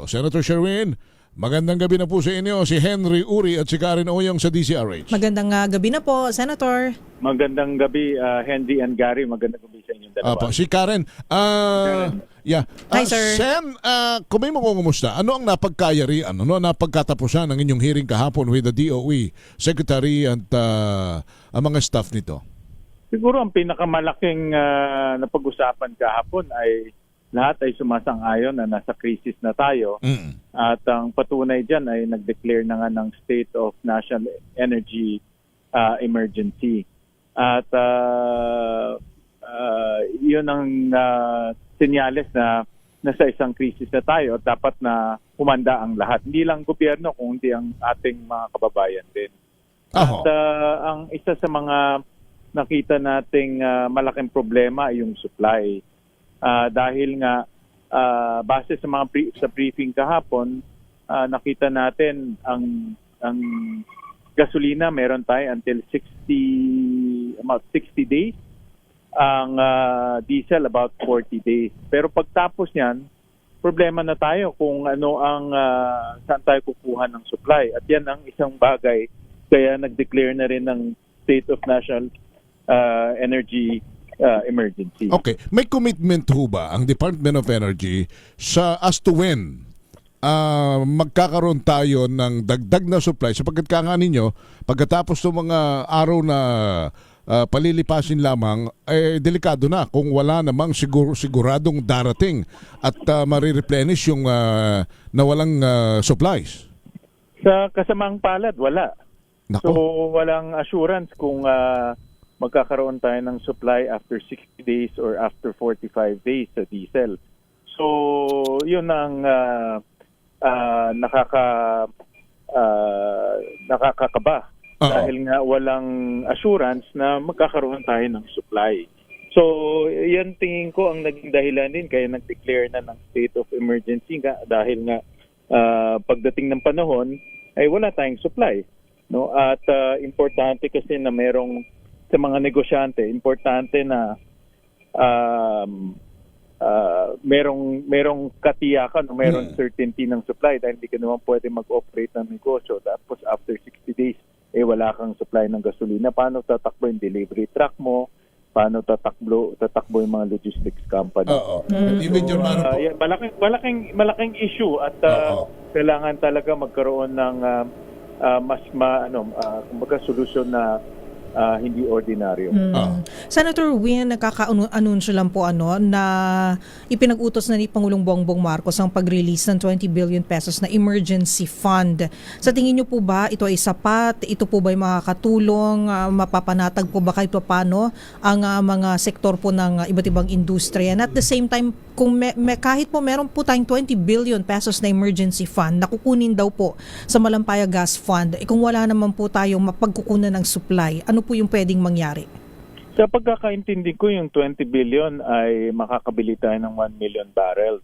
Senado. Senator Sherwin, magandang gabi na po sa inyo. Si Henry Uri at si Karen Oyong sa DCRH. Magandang gabi na po, Senator. Magandang gabi, Henry and Gary. Magandang gabi sa inyong dalawa. Si Karen. Hi, sir. Sen, kung may makukumusta, ano ang napagkayarian, ano ang napagkatapusan ng inyong hearing kahapon with the DOE Secretary at ang mga staff nito? Siguro ang pinakamalaking napag-usapan kahapon ay lahat ay sumasang-ayon na nasa crisis na tayo. At ang patunay dyan ay nag-declare na nga ng State of National Energy Emergency. At yun ang senyales na nasa isang crisis na tayo at dapat na humanda ang lahat. Hindi lang gobyerno, kundi ang ating mga kababayan din. At ang isa sa mga nakita nating malaking problema ay yung supply. Dahil nga base sa mga sa briefing kahapon, nakita natin ang gasolina meron tayo until about 60 days, ang diesel about 40 days. Pero pagtapos niyan, problema na tayo kung ano ang saan tayo kukuha ng supply. At yan ang isang bagay kaya nag-declare na rin ng State of National Energy Emergency. Okay. May commitment ho ba ang Department of Energy as to when magkakaroon tayo ng dagdag na supply sapagkat nga ninyo, pagkatapos ng mga araw na palilipasin lamang, delikado na kung wala namang siguradong darating at marireplenish yung nawalang supplies? Sa kasamang palad, wala. Nako. So walang assurance kung magkakaroon tayo ng supply after 60 days or after 45 days sa diesel. So, yun ang nakakakaba. Dahil nga walang assurance na magkakaroon tayo ng supply. So, yan tingin ko ang naging dahilan din kaya nag-declare na ng state of emergency dahil nga pagdating ng panahon ay wala tayong supply. No? At importante kasi na merong sa mga negosyante, importante na merong katiyakan o merong certainty ng supply dahil hindi ka naman pwede mag-operate ng negosyo tapos after 60 days wala kang supply ng gasolina. Paano tatakbo yung delivery truck mo? Paano tatakbo yung mga logistics company? Even your malaking issue at kailangan talaga magkaroon ng kumbaga solusyon na hindi ordinaryo. Senator Win, nakaka-anunsyo lang po na ipinag-utos na ni Pangulong Bongbong Marcos ang pag-release ng 20 billion pesos na emergency fund. Sa tingin niyo po ba ito ay sapat? Ito po ba ay makakatulong? Mapapanatag po ba kahit paano ang mga sektor po ng iba't ibang industriya? And at the same time, kung kahit po meron po tayong 20 billion pesos na emergency fund na kukunin daw po sa Malampaya Gas Fund, kung wala naman po tayong mapagkukunan ng supply, ano po yung pwedeng mangyari? Sa pagkakaintindi ko, yung 20 billion ay makakabili tayo ng 1 million barrels.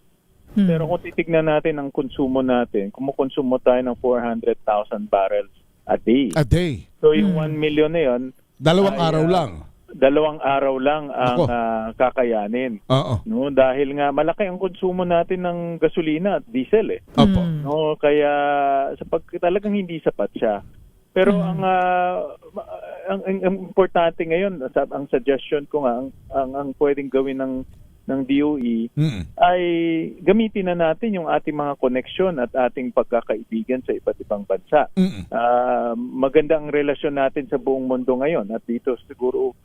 Pero kung titignan natin ang konsumo natin, kumukonsumo tayo ng 400,000 barrels a day. A day. So yung 1 million na yun, Dalawang araw lang ang kakayanin. No, dahil nga malaki ang konsumo natin ng gasolina at diesel No, kaya talagang hindi sapat siya. Pero ang importante ngayon, ang suggestion ko nga, ang pwedeng gawin ng DOE ay gamitin na natin yung ating mga koneksyon at ating pagkakaibigan sa iba't ibang bansa. Maganda ang relasyon natin sa buong mundo ngayon at dito siguro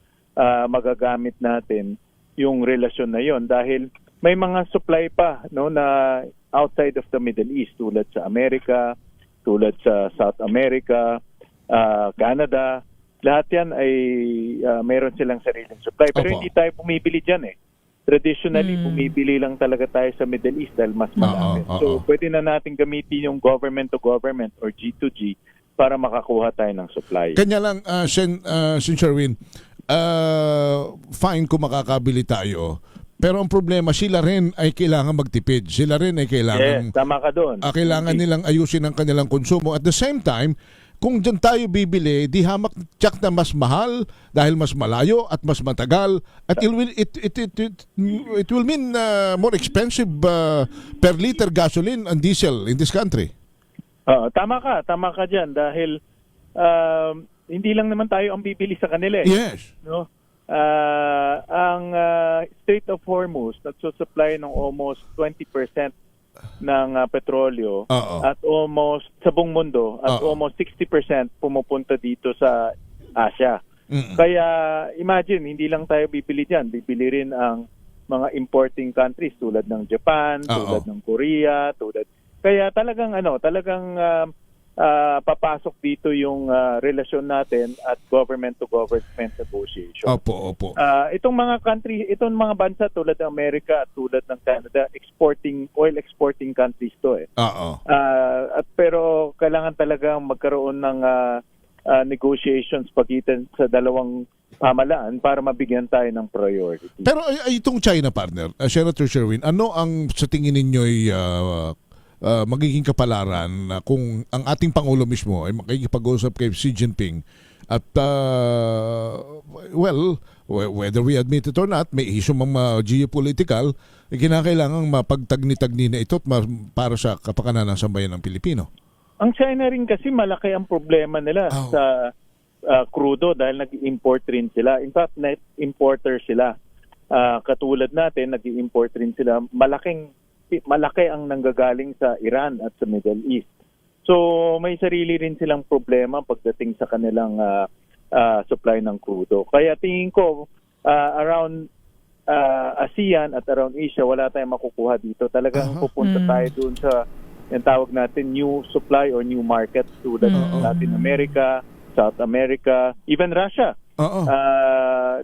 magagamit natin yung relasyon na yon dahil may mga supply pa na outside of the Middle East tulad sa Amerika, tulad sa South America, Canada. Lahat yan ay meron silang sariling supply. Pero hindi tayo bumibili dyan Traditionally, bumibili lang talaga tayo sa Middle East dahil mas malapit. So, pwede na natin gamitin yung government to government or G2G para makakuha tayo ng supply. Kanya lang, Sen Sherwin, fine kung makakabili tayo. Pero ang problema, sila rin ay kailangan magtipid. Sila rin ay kailangan... Yes, tama ka doon. Kailangan nilang ayusin ang kanilang konsumo. At the same time, kung dyan tayo bibili, di hamak tsak na mas mahal dahil mas malayo at mas matagal at it will mean more expensive per liter gasoline and diesel in this country. Tama ka diyan dahil hindi lang naman tayo ang bibili sa kanila eh. Yes. No? Ang Strait of Hormuz nagsusupply ng almost 20% ng petrolyo at almost sa buong mundo at almost 60% pumupunta dito sa Asia. Kaya imagine, hindi lang tayo bibili diyan, bibili rin ang mga importing countries tulad ng Japan, tulad ng Korea, kaya talagang papasok dito yung relasyon natin at government to government negotiation. Opo. Itong mga country, itong mga bansa tulad ng Amerika at tulad ng Canada, oil exporting countries to eh. Pero kailangan talagang magkaroon ng negotiations pagitan sa dalawang pamalaan para mabigyan tayo ng priority. Pero itong China, partner, Senator Sherwin, ano ang sa tingin ninyo'y magiging kapalaran kung ang ating Pangulo mismo ay makikipag-usap kay Xi Jinping at whether we admit it or not, may issue mga geopolitical, kinakailangang mapagtagni-tagni na ito para sa kapakanan ng sambayan ng Pilipino. Ang China rin kasi malaki ang problema nila sa crudo dahil nag-import rin sila. In fact, net importer sila. Katulad natin, nag-import rin sila. Malaki ang nanggagaling sa Iran at sa Middle East. So may sarili rin silang problema pagdating sa kanilang supply ng crudo. Kaya tingin ko around ASEAN at around Asia, wala tayong makukuha dito. Talagang pupunta tayo doon sa yung tawag natin new supply or new market tulad ng Latin America, South America, even Russia.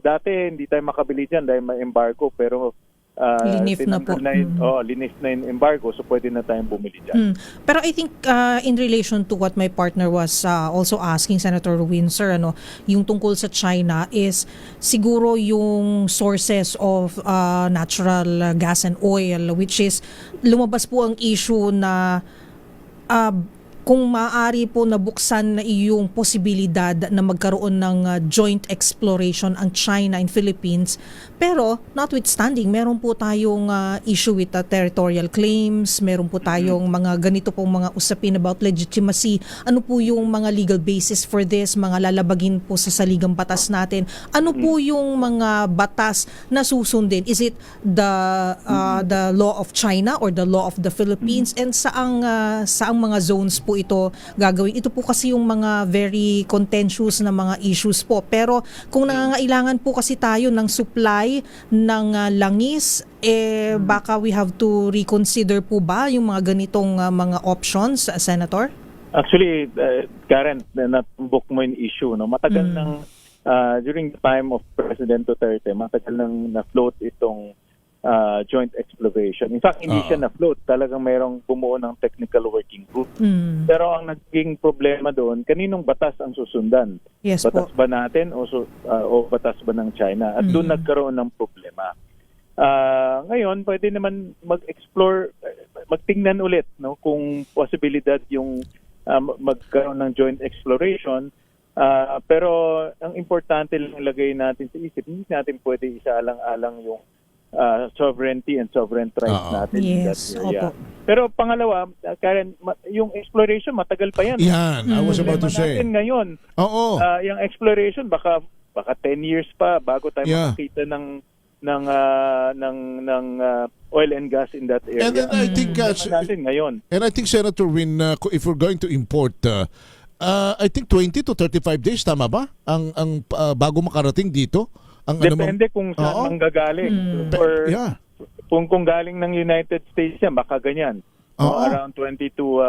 Dati hindi tayo makabili dyan dahil may embargo, pero linif na po. Linis na yung embargo, so pwede na tayong bumili dyan. Pero I think in relation to what my partner was also asking, Senator Windsor, yung tungkol sa China is siguro yung sources of natural gas and oil, which is lumabas po ang issue na kung maaari po nabuksan na iyong posibilidad na magkaroon ng joint exploration ang China and Philippines. Pero notwithstanding, meron po tayong issue with territorial claims, meron po tayong mga ganito pong mga usapin about legitimacy. Ano po yung mga legal basis for this, mga lalabagin po sa saligang batas natin? Ano po yung mga batas na susundin? Is it the law of China or the law of the Philippines? And saang mga zones po ito gagawin? Ito po kasi yung mga very contentious na mga issues po. Pero kung nangangailangan po kasi tayo ng supply ng langis, baka we have to reconsider po ba yung mga ganitong mga options, Senator? Actually, Karen, natumbok mo yung issue. Matagal nang, during the time of President Duterte, matagal nang na-float itong joint exploration. In fact, hindi siya na-float. Talagang mayroong bumuo ng technical working group. Pero ang naging problema doon, kaninong batas ang susundan? Yes, batas ba natin o batas ba ng China? At doon nagkaroon ng problema. Ngayon, pwede naman mag-explore, magtingnan ulit kung posibilidad yung magkaroon ng joint exploration. Pero ang importante lang ilagay natin sa isip, hindi natin pwede isaalang-alang yung sovereignty and sovereign rights natin in that area. Pero pangalawa, Karen, yung exploration matagal pa yan. Yan, I was about to say. Natin ngayon, yung exploration baka 10 years pa bago tayo makakita ng oil and gas in that area. And then I think natin ngayon. And I think, Senator Win, if we're going to import I think 20 to 35 days, tama ba? Ang bago makarating dito? Depende kung saan manggagaling. Kung galing ng United States yan, baka ganyan. Around 20 to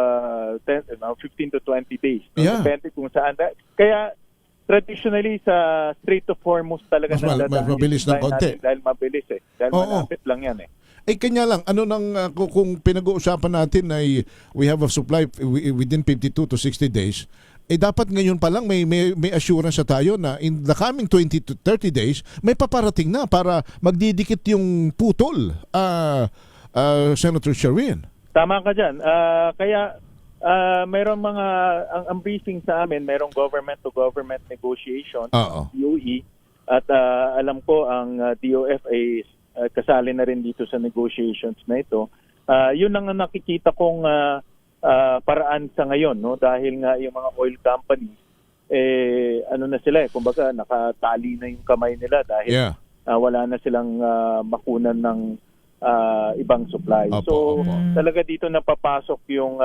15 to 20 days. Depende kung saan. Kaya traditionally sa Strait of Hormuz talaga mas mabilis ng konti. Dahil mabilis Dahil malapit lang yan kanya lang, kung pinag-uusapan natin ay we have a supply within 52 to 60 days, dapat ngayon pa lang may assurance sa tayo na in the coming 20 to 30 days, may paparating na para magdidikit yung putol, Senator Sherwin. Tama ka dyan. Kaya mayroong mga, ang briefing sa amin, mayroong government-to-government negotiation, Oo. DOE, at alam ko ang DOF ay kasali na rin dito sa negotiations na ito. Yun ang nakikita kong paraan sa ngayon, no? Dahil nga yung mga oil companies, ano na sila, kumbaga nakatali na yung kamay nila dahil Yeah. wala na silang makunan ng ibang supply. Opo, So opo. talaga dito napapasok yung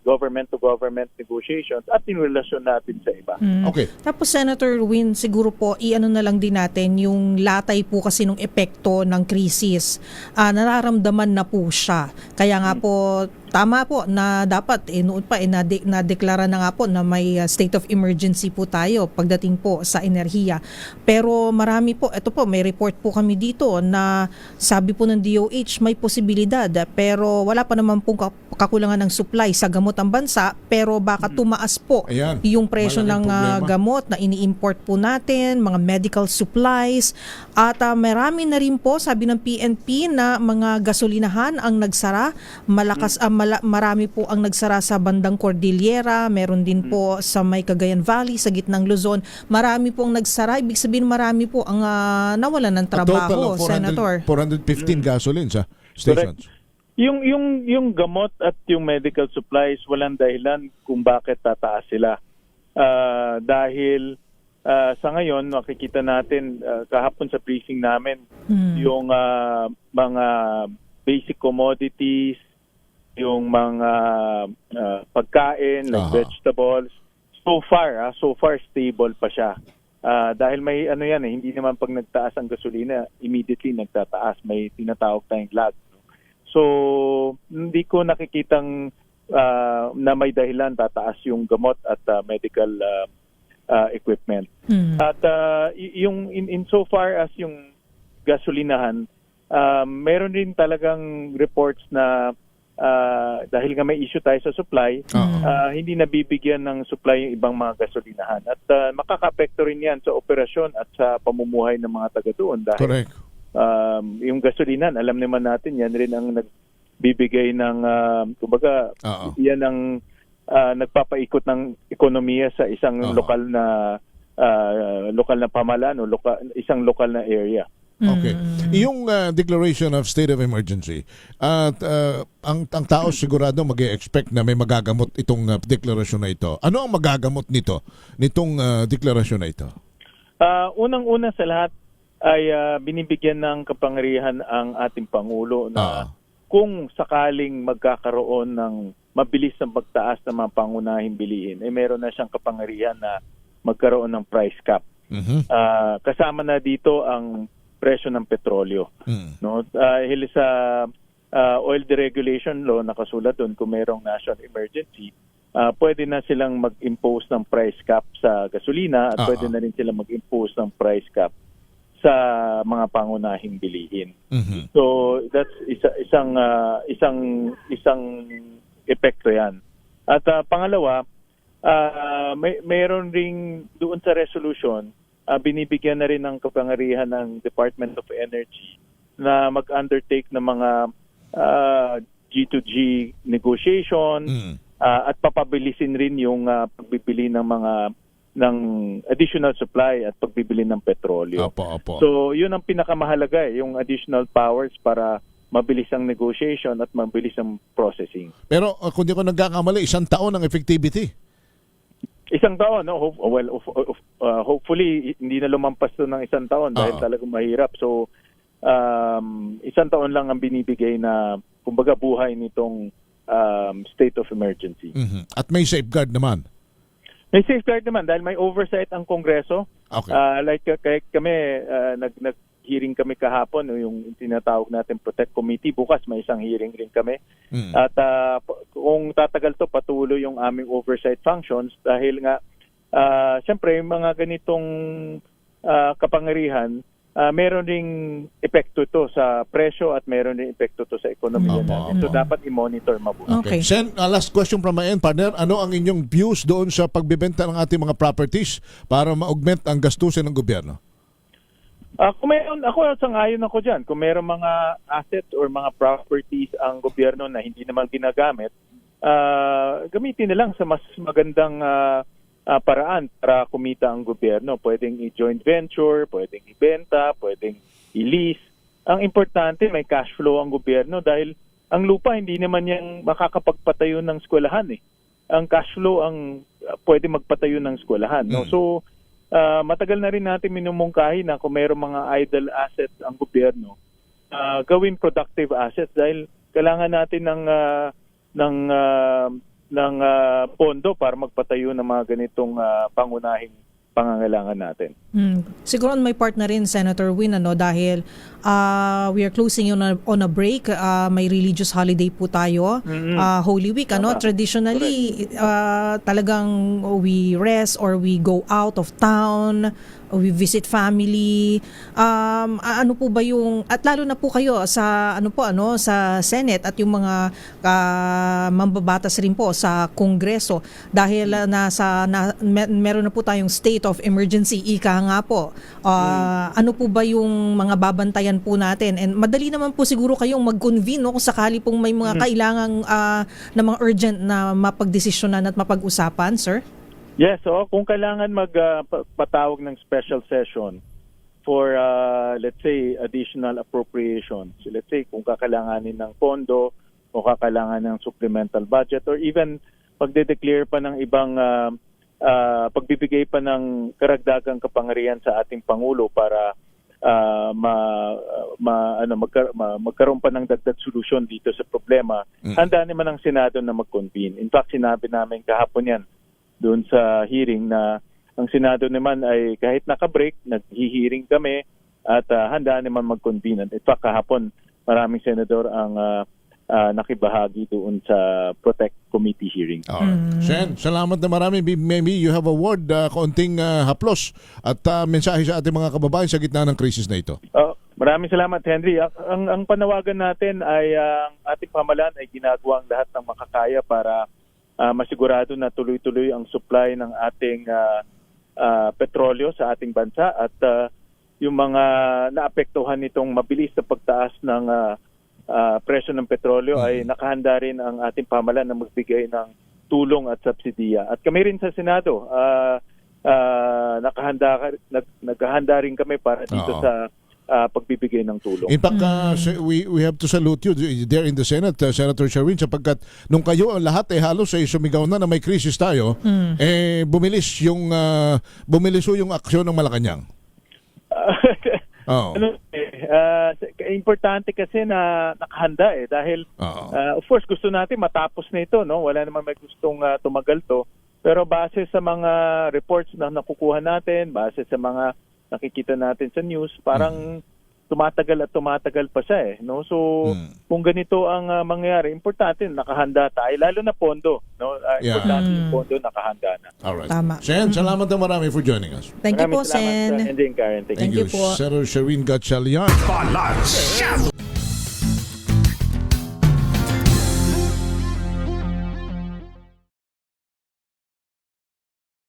government-to-government negotiations at tinurelasyon natin sa iba. Okay. Tapos Senator Win, siguro po iano na lang din natin yung latay po kasi nung epekto ng krisis. Nararamdaman na po siya. Kaya nga po tama po na dapat noon pa nadeklara na nga po na may state of emergency po tayo pagdating po sa enerhiya. Pero marami po, ito po may report po kami dito na sabi po ng DOH may posibilidad pero wala pa naman pong kakulangan ng supply sa gamot ang bansa pero baka tumaas po Ayan. yung presyo Malaking ng problema. gamot na ini-import po natin, mga medical supplies at marami na rin po sabi ng PNP na mga gasolinahan ang nagsara, marami po ang nagsara sa bandang Cordillera, meron din po sa may Cagayan Valley, sa gitnang Luzon, marami po ang nagsara, ibig sabihin marami po ang nawalan ng A total trabaho, of 400 Senator. 415 gasoline sa stations. Yung gamot at yung medical supplies, walang dahilan kung bakit tataas sila. Dahil sa ngayon, makikita natin kahapon sa briefing namin, yung mga basic commodities, yung mga pagkain like vegetables, so far stable pa siya. Dahil may ano yan hindi naman pag nagtaas ang gasolina, immediately nagtataas, may tinatawag tayong lag. So, hindi ko nakikitang na may dahilan tataas yung gamot at medical equipment. At yung in so far as yung gasolinahan, meron din talagang reports na dahil nga may issue tayo sa supply, hindi nabibigyan ng supply yung ibang mga gasolinahan. At makaka-apekto rin yan sa operasyon at sa pamumuhay ng mga taga doon. Dahil Correct. yung gasolinan, alam naman natin, yan rin ang nagbibigay ng, kumbaga, yan ang nagpapaikot ng ekonomiya sa isang lokal na pamahalaan o isang lokal na area. Okay. Yung declaration of state of emergency, at ang tao sigurado mag-expect na may magagamot itong deklarasyon na ito. Ano ang magagamot nitong deklarasyon na ito? Unang-una sa lahat ay binibigyan ng kapangyarihan ang ating Pangulo na kung sakaling magkakaroon ng mabilis na pagtaas ng mga pangunahing bilihin, meron na siyang kapangyarihan na magkaroon ng price cap. Kasama na dito ang presyo ng petrolyo. No? Dahil sa oil deregulation law, nakasulat doon kung mayroong national emergency, pwede na silang mag-impose ng price cap sa gasolina at pwede na rin silang mag-impose ng price cap sa mga pangunahing bilihin. So that's isang epekto 'yan. At pangalawa, mayroon ring doon sa resolution, binibigyan na rin ng kapangyarihan ng Department of Energy na mag-undertake ng mga G2G negotiation at papabilisin rin yung pagbibili ng additional supply at pagbibili ng petrolyo. So, yun ang pinakamahalaga yung additional powers para mabilis ang negotiation at mabilis ang processing. Pero kung di ko nagkakamali, 1 taon ang effectivity. 1 taon, no? Hopefully hindi na lumampas to ng 1 taon dahil talagang mahirap. So 1 taon lang ang binibigay na kumbaga buhay nitong state of emergency. At may safeguard naman. May safeguard naman dahil may oversight ang Kongreso. Okay. Like kami nag-hearing kami kahapon, yung tinatawag natin Protect Committee. Bukas may isang hearing rin kami. At kung tatagal to, patuloy yung aming oversight functions dahil nga siyempre mga ganitong kapangyarihan, meron ding epekto to sa presyo at meron ding epekto to sa ekonomiya natin. So dapat i-monitor mabuti. Okay. Sen, last question from my end, partner. Ano ang inyong views doon sa pagbebenta ng ating mga properties para ma-augment ang gastusin ng gobyerno? Kung meron, sang-ayon ako dyan. Kung meron mga assets or mga properties ang gobyerno na hindi naman ginagamit, gamitin na lang sa mas magandang paraan para kumita ang gobyerno. Pwedeng i-joint venture, pwedeng ibenta, pwedeng i-lease. Ang importante, may cash flow ang gobyerno dahil ang lupa hindi naman yan makakapagpatayo ng eskwelahan eh. Ang cash flow ang pwede magpatayo ng eskwelahan. No? So, matagal na rin natin minumungkahi na kung mayroong mga idle assets ang gobyerno, gawin productive assets dahil kailangan natin ng pondo para magpatayo ng mga ganitong pangunahing pangangailangan natin. Siguro may part na rin, Senator Win, dahil we are closing on a break. May religious holiday po tayo, Holy Week. Traditionally, talagang we rest or we go out of town, we visit family. Ano po ba yung, at lalo na po kayo sa sa Senate at yung mga mambabatas rin po sa Kongreso dahil meron na po tayong state of emergency, ika nga po. Ano po ba yung mga babantayan po natin? And madali naman po siguro kayong mag-convene kung sakali pong may mga kailangang na mga urgent na mapagdesisyonan at mapag-usapan, sir? Yes, so kung kailangan magpatawag ng special session for, let's say, additional appropriations. So, let's say, kung kakailanganin ng pondo o kakailangan ng supplemental budget or even pagde-declare pa ng ibang, pagbibigay pa ng karagdagang kapangyarihan sa ating Pangulo para magkaroon pa ng dagdag solusyon dito sa problema, handa naman ang Senado na mag-convene. In fact, sinabi namin kahapon yan doon sa hearing na ang Senado naman ay kahit naka-break, nag-hearing kami at handa naman mag-convene. In fact, kahapon maraming senador ang nakibahagi doon sa Protect Committee hearing. Sen, salamat na marami. Maybe you have a word, konting haplos at mensahe sa ating mga kababayan sa gitna ng krisis na ito. Maraming salamat, Henry. Ang panawagan natin ay ang ating pamahalaan ay ginagawa ang lahat ng makakaya para masigurado na tuloy-tuloy ang supply ng ating petrolyo sa ating bansa at yung mga naapektuhan nitong mabilis na pagtaas ng presyo ng petrolyo ay nakahanda rin ang ating pamahalaan na magbigay ng tulong at subsidiya. At kami rin sa Senado, naghahanda rin kami para dito sa pagbibigay ng tulong. In fact, we have to salute you there in the Senate, Senator Sherwin, sapagkat nung kayo lahat halos ay sumigaw na may krisis tayo, bumilis yung aksyon ng Malacanang. Importante kasi na nakahanda dahil of course gusto natin matapos na ito, no? Wala naman may gustong tumagal to, pero base sa mga reports na nakukuha natin, base sa mga nakikita natin sa news, parang tumatagal pa siya no? So kung ganito ang mangyayari, importante nakahanda tayo, lalo na pondo, no? Importante yung pondo nakahanda na. Alright. Tama. Sen, salamat na marami for joining us. Thank you po, Maraming salamat, Sen. Henry and Karen. Thank you po. Senator Sherwin Gatchalian. Balance.